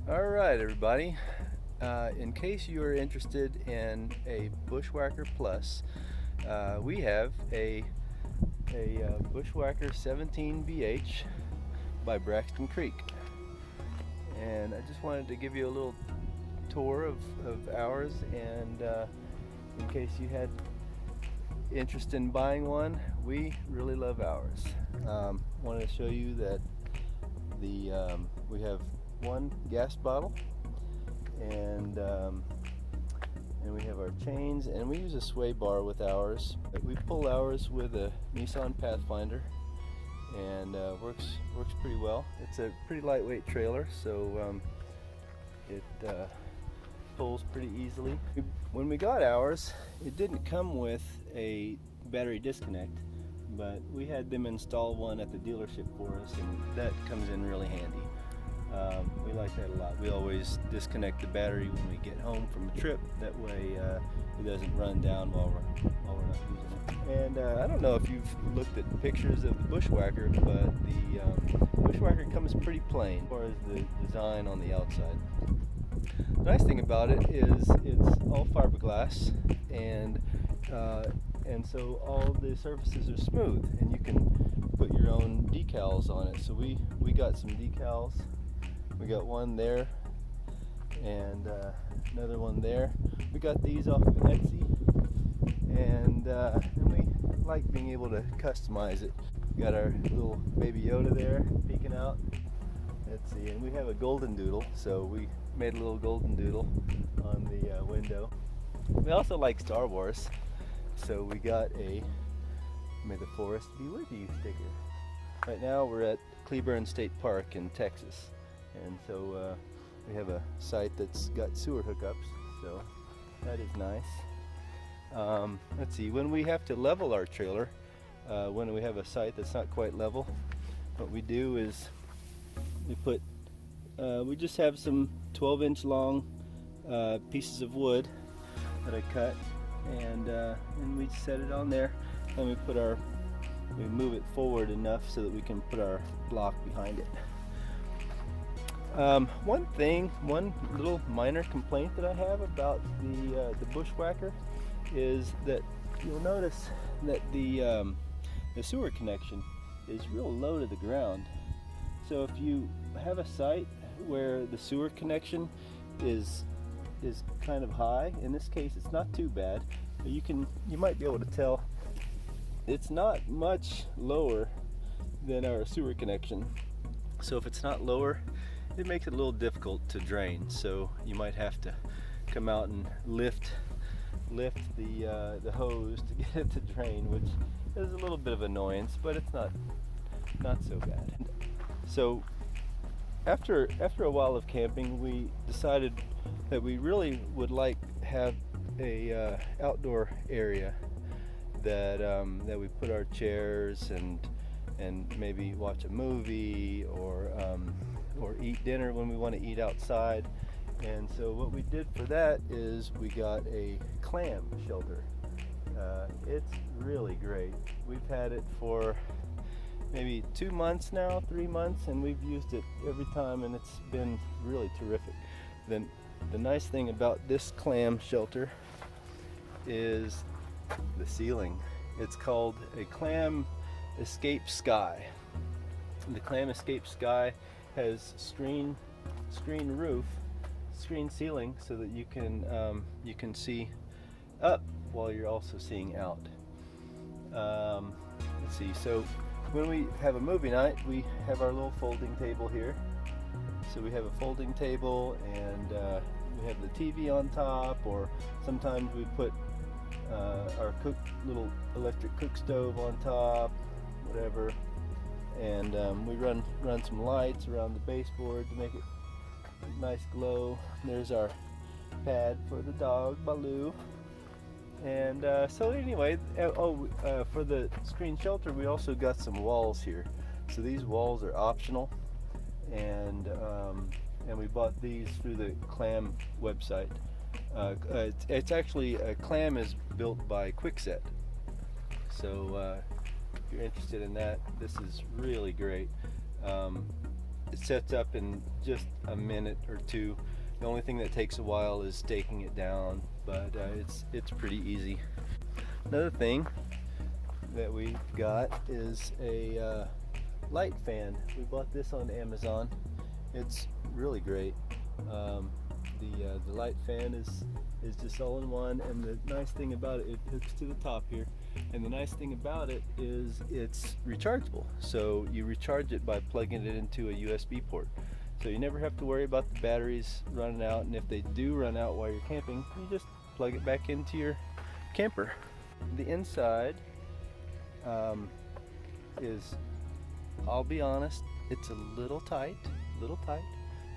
All right, everybody. In case you are interested in a Bushwhacker Plus, we have a Bushwhacker 17BH by Braxton Creek, and I just wanted to give you a little tour of ours, and in case you had interest in buying one, we really love ours. Wanted to show you that we have one gas bottle, and we have our chains, and we use a sway bar with ours. We pull ours with a Nissan Pathfinder, and works pretty well. It's a pretty lightweight trailer, so it pulls pretty easily. When we got ours, it didn't come with a battery disconnect, but we had them install one at the dealership for us, and that comes in really handy. We like that a lot. We always disconnect the battery when we get home from a trip. That way it doesn't run down while we're not using it. And I don't know if you've looked at pictures of the Bushwhacker, but the Bushwhacker comes pretty plain as far as the design on the outside. The nice thing about it is it's all fiberglass, and so all the surfaces are smooth, and you can put your own decals on it. So we got some decals. We got one there and another one there. We got these off of Etsy, and we like being able to customize it. We got our little baby Yoda there peeking out. Let's see, and we have a golden doodle, so we made a little golden doodle on the window. We also like Star Wars, so we got a "May the Forest be with you" sticker. Right now we're at Cleburne State Park in Texas, and so we have a site that's got sewer hookups, so that is nice. Let's see, when we have to level our trailer, when we have a site that's not quite level, what we do is we just have some 12-inch long pieces of wood that I cut, and we set it on there, and we move it forward enough so that we can put our block behind it. One little minor complaint that I have about the Bushwhacker is that you'll notice that the sewer connection is real low to the ground. So if you have a site where the sewer connection is kind of high, in this case it's not too bad, but you might be able to tell it's not much lower than our sewer connection. So if it's not lower, it makes it a little difficult to drain. So you might have to come out and lift the hose to get it to drain, which is a little bit of annoyance, but it's not so bad. So after a while of camping, we decided that we really would like have a outdoor area that we put our chairs and maybe watch a movie or eat dinner when we want to eat outside. And so what we did for that is we got a clam shelter. It's really great. We've had it for maybe 2 months now, 3 months, and we've used it every time, and it's been really terrific. Then the nice thing about this clam shelter is the ceiling. It's called a Clam Escape Sky. The Clam Escape Sky has screen ceiling, so that you can see up while you're also seeing out. Let's see. So when we have a movie night, we have our little folding table here. So we have a folding table, and we have the TV on top, or sometimes we put our little electric cook stove on top, whatever, and we run some lights around the baseboard to make it a nice glow. There's our pad for the dog, Baloo. And so anyway, for the screen shelter, we also got some walls here. So these walls are optional, and we bought these through the Clam website. It's actually Clam is built by Kwikset. So if you're interested in that, this is really great. sets up in just a minute or two. The only thing that takes a while is staking it down, but it's pretty easy. Another thing that we got is a light fan. We bought this on Amazon. It's really great. The light fan is just all in one, and the nice thing about it hooks to the top here. And the nice thing about it is it's rechargeable. So you recharge it by plugging it into a USB port. So you never have to worry about the batteries running out, and if they do run out while you're camping, you just plug it back into your camper. The inside is, I'll be honest, it's a little tight,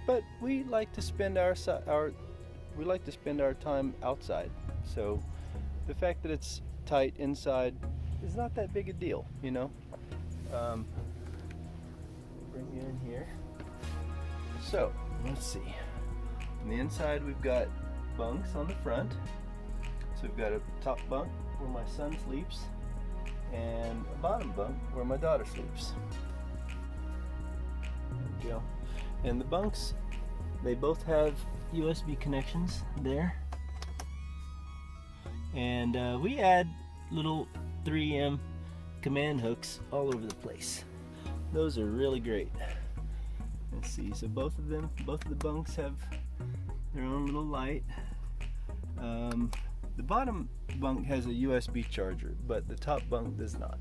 but we like to spend our time outside. So the fact that it's tight inside is not that big a deal, you know. Bring you in here. So let's see. On the inside, we've got bunks on the front. So we've got a top bunk where my son sleeps, and a bottom bunk where my daughter sleeps. There we go. And the bunks, they both have USB connections there. And we add little 3M command hooks all over the place. Those are really great. Let's see, so both of the bunks have their own little light. The bottom bunk has a USB charger, but the top bunk does not.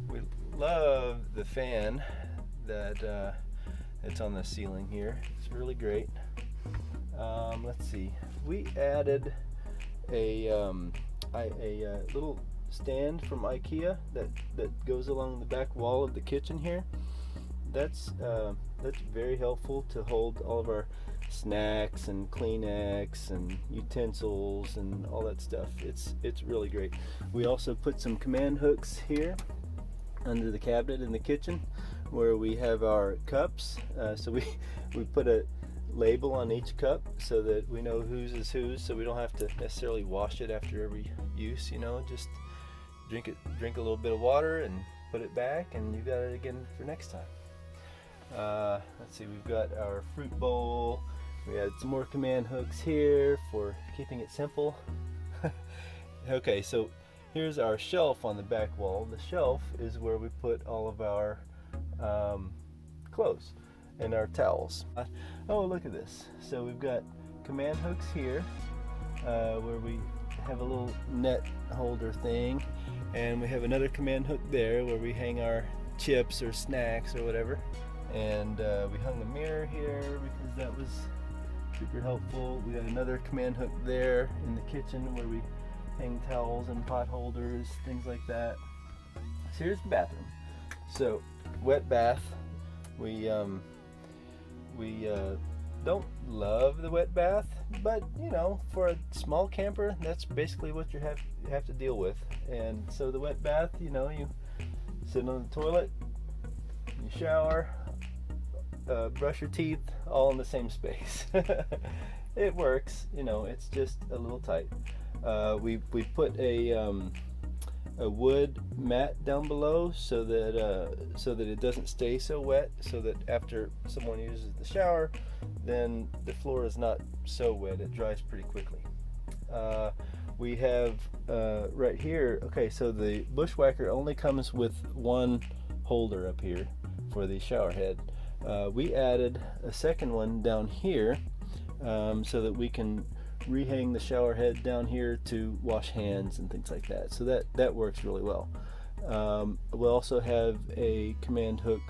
We love the fan that it's on the ceiling here. It's really great. Let's see, we added a little stand from IKEA that goes along the back wall of the kitchen here. That's very helpful to hold all of our snacks and Kleenex and utensils and all that stuff. It's really great. We also put some command hooks here under the cabinet in the kitchen where we have our cups. So we put a label on each cup so that we know whose is whose, so we don't have to necessarily wash it after every use, you know. Just drink a little bit of water and put it back, and you got it again for next time. Let's see, we've got our fruit bowl. We had some more command hooks here for keeping it simple. Okay, so here's our shelf on the back wall. The shelf is where we put all of our clothes and our towels. Oh, look at this. So we've got command hooks here where we have a little net holder thing, and we have another command hook there where we hang our chips or snacks or whatever. And we hung the mirror here because that was super helpful. We got another command hook there in the kitchen where we hang towels and pot holders, things like that. So here's the bathroom. So wet bath. We don't love the wet bath, but you know, for a small camper, that's basically what you have to deal with. And so the wet bath, you know, you sit on the toilet, you shower, brush your teeth, all in the same space. It works, you know. It's just a little tight. We put a wood mat down below so that it doesn't stay so wet, so that after someone uses the shower, then the floor is not so wet. It dries pretty quickly. We have right here, okay, so the Bushwhacker only comes with one holder up here for the shower head. We added a second one down here so that we can rehang the shower head down here to wash hands and things like that. So that works really well. We also have a command hook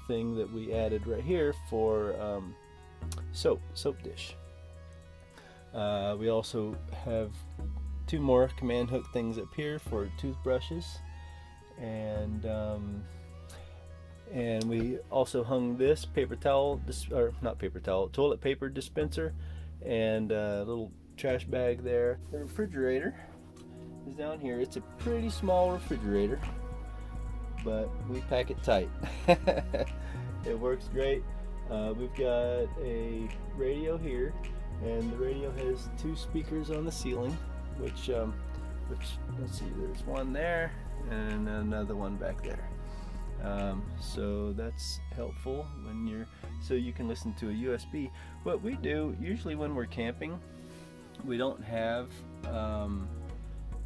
thing that we added right here for soap dish. We also have two more command hook things up here for toothbrushes, and we also hung this toilet paper dispenser and a little trash bag there. The refrigerator is down here. It's a pretty small refrigerator, but we pack it tight. It works great. We've got a radio here, and the radio has two speakers on the ceiling, which let's see, there's one there and another one back there. So that's helpful when so you can listen to a USB. What we do usually when we're camping, we don't have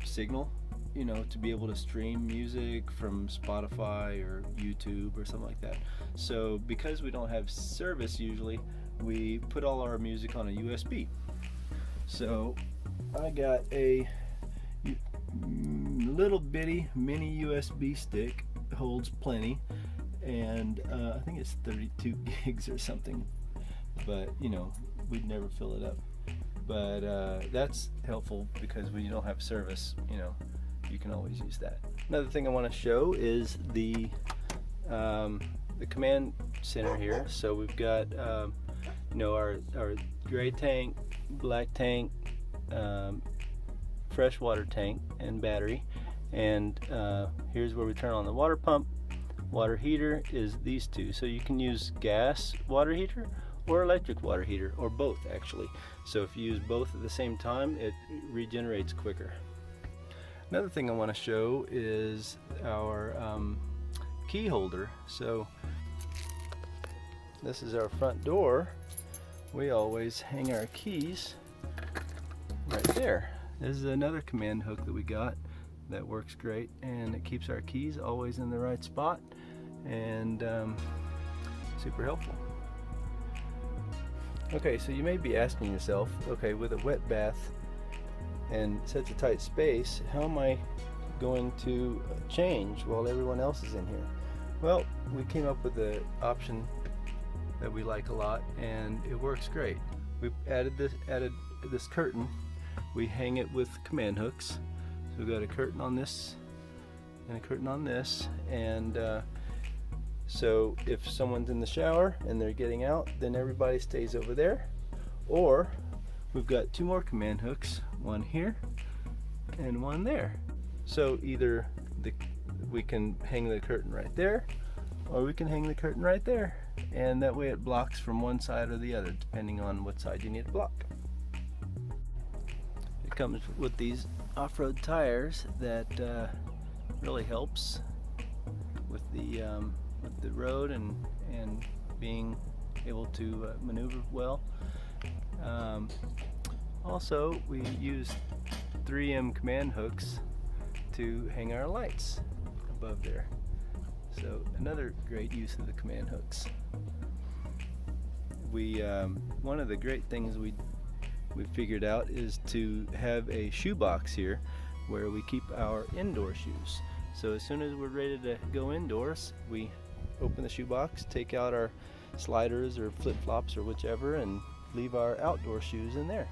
signal, to be able to stream music from Spotify or YouTube or something like that. So because we don't have service usually, we put all our music on a USB. So I got a little bitty mini USB stick, holds plenty, and I think it's 32 gigs or something, but we'd never fill it up. But that's helpful because when you don't have service, you can always use that. Another thing I want to show is the command center here. So we've got our gray tank, black tank, freshwater tank, and battery. And here's where we turn on the water pump. Water heater is these two. So you can use gas water heater or electric water heater, or both actually. So if you use both at the same time, it regenerates quicker. Another thing I want to show is our key holder. So this is our front door. We always hang our keys right there. This is another command hook that we got that works great, and it keeps our keys always in the right spot, and super helpful. Okay, so you may be asking yourself, okay, with a wet bath and such a tight space, how am I going to change while everyone else is in here? Well, we came up with an option that we like a lot, and it works great. We've added this curtain. We hang it with command hooks. So we've got a curtain on this and a curtain on this, and so if someone's in the shower and they're getting out, then everybody stays over there. Or we've got two more command hooks, one here and one there. So either we can hang the curtain right there, or we can hang the curtain right there, and that way it blocks from one side or the other, depending on what side you need to block. It comes with these off-road tires that really helps with the road and being able to maneuver well. Also, we use 3M command hooks to hang our lights above there. So another great use of the command hooks. One of the great things we figured out is to have a shoe box here where we keep our indoor shoes. So as soon as we're ready to go indoors, we open the shoe box, take out our sliders or flip-flops or whichever, and leave our outdoor shoes in there.